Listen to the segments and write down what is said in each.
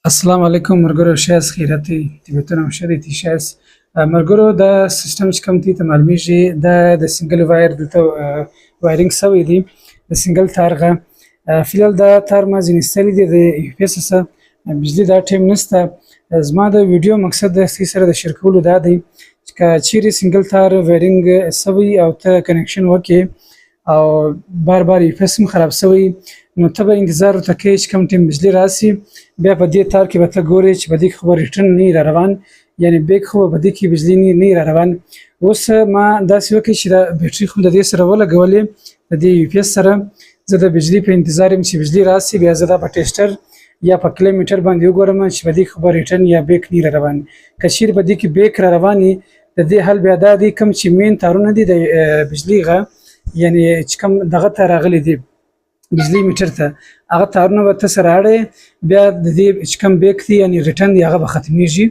السلام علیکم ملګرو، ښه یاست؟ خیریت دی؟ طبیعتونه مو ښه دي؟ ښه یاست؟ ملګرو، دا سیسټم چې کوم دی ته معلومیږي دا د سنګل وایر دلته وایرینګ سوی دی د سنګل تارغه. فیلحال دا تار ما ځینې ایستلی دی د یو پي ایس څخه. بجلي دا ټایم نشته. زما د ویډیو مقصد د هغې سره د شیر کولو دا دی چې که چیرې سنګل تار وایرینګ سوی او ته کنکشن وکړې او بار بار یو پي ایس هم خراب سوی، نو ته به انتظار ورته کوې چې کوم ټایم بجلي راسي، بیا په دې تار کې به ته ګورې چې په دې کې خو به ریټرن نه وي را روان، یعنې بیک خو به په دې کې بجلي نه وي را روان. اوس ما داسې وکړې چې دا بیټرۍ خو د دې سره ولګولې د دې یو پي ایس سره. زه د بجلي په انتظار یم چې بجلي راسي، بیا زه دا په ټیسټر یا په کیلومیټر باندې وګورم چې په دې کې خو به ریټرن یا بیک نه وي را روان. که چیرې په دې کې بیک را روان وي، د دې حل بیا دا دی کوم چې مین تارونه دي د بجلي غه، یعنې چې کوم دغه ته راغلي دي بجلي میټر ته، هغه تارونه به ته سره اړې، بیا د دې چې کوم بیک دی یعنې ریټرن دی هغه به ختمیږي.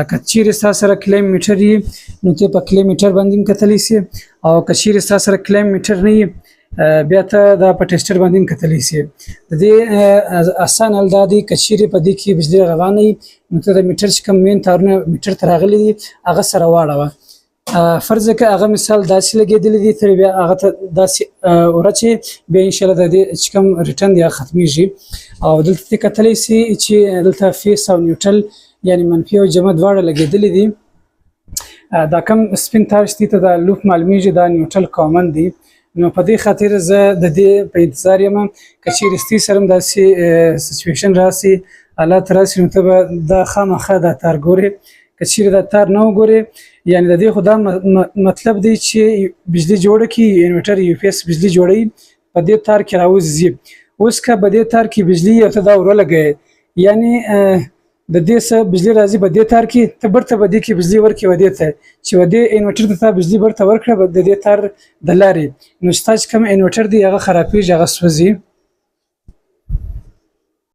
که چیرې ستا سره کلیم میټر وي نو ته په کلیم میټر باندې هم کتلی سي، او که چیرې ستا سره کلیم میټر نه وي بیا ته دا په ټیسټر باندې هم کتلی سي. د دې اسان حل دا دی که چیرې په دې کې بجلي روانه وي نو ته د میټر چې کوم مین تارونه میټر ته راغلي دي هغه سره واړوه. فرض که هغه مثال داسې لګېدلی دی، ته بیا هغه ته داسې ورچې، بیا انشاءالله د دې چې کوم ریټرن دی هغه ختمیږي. او دلته ته کتلی سي چې دلته فیس او نیوټرل یعنې منفي او جمع دواړه لګېدلي دي. دا کوم سپین تار چې ته دا لوپ معلومیږي دا نیوټرل کامن دی. نو په دې خاطر زه د دې په انتظار یم که چیرې ستې سره هم داسې سچویشن راسي، حالات راسي، نو ته به دا خامخا دا تار ګورې. که چیرې دا تار نه وګورې، یعنې د دې خو دا مطلب دی چې بجلي جوړه کړي، انورټر یو پي ایس بجلي جوړوي په دې تار کې راوځي. اوس که په دې تار کې بجلي او ته دا ورولګوې، یعنې د دې څه بجلي راځي په دې تار کې، ته برته په دې کې بجلي ورکړې ودې ته چې ودې انورټر ته تا بجلي برته ورکړه د دې تار د لارې، نو ستا چې کوم انورټر دی هغه خرابېږي، هغه سوځي.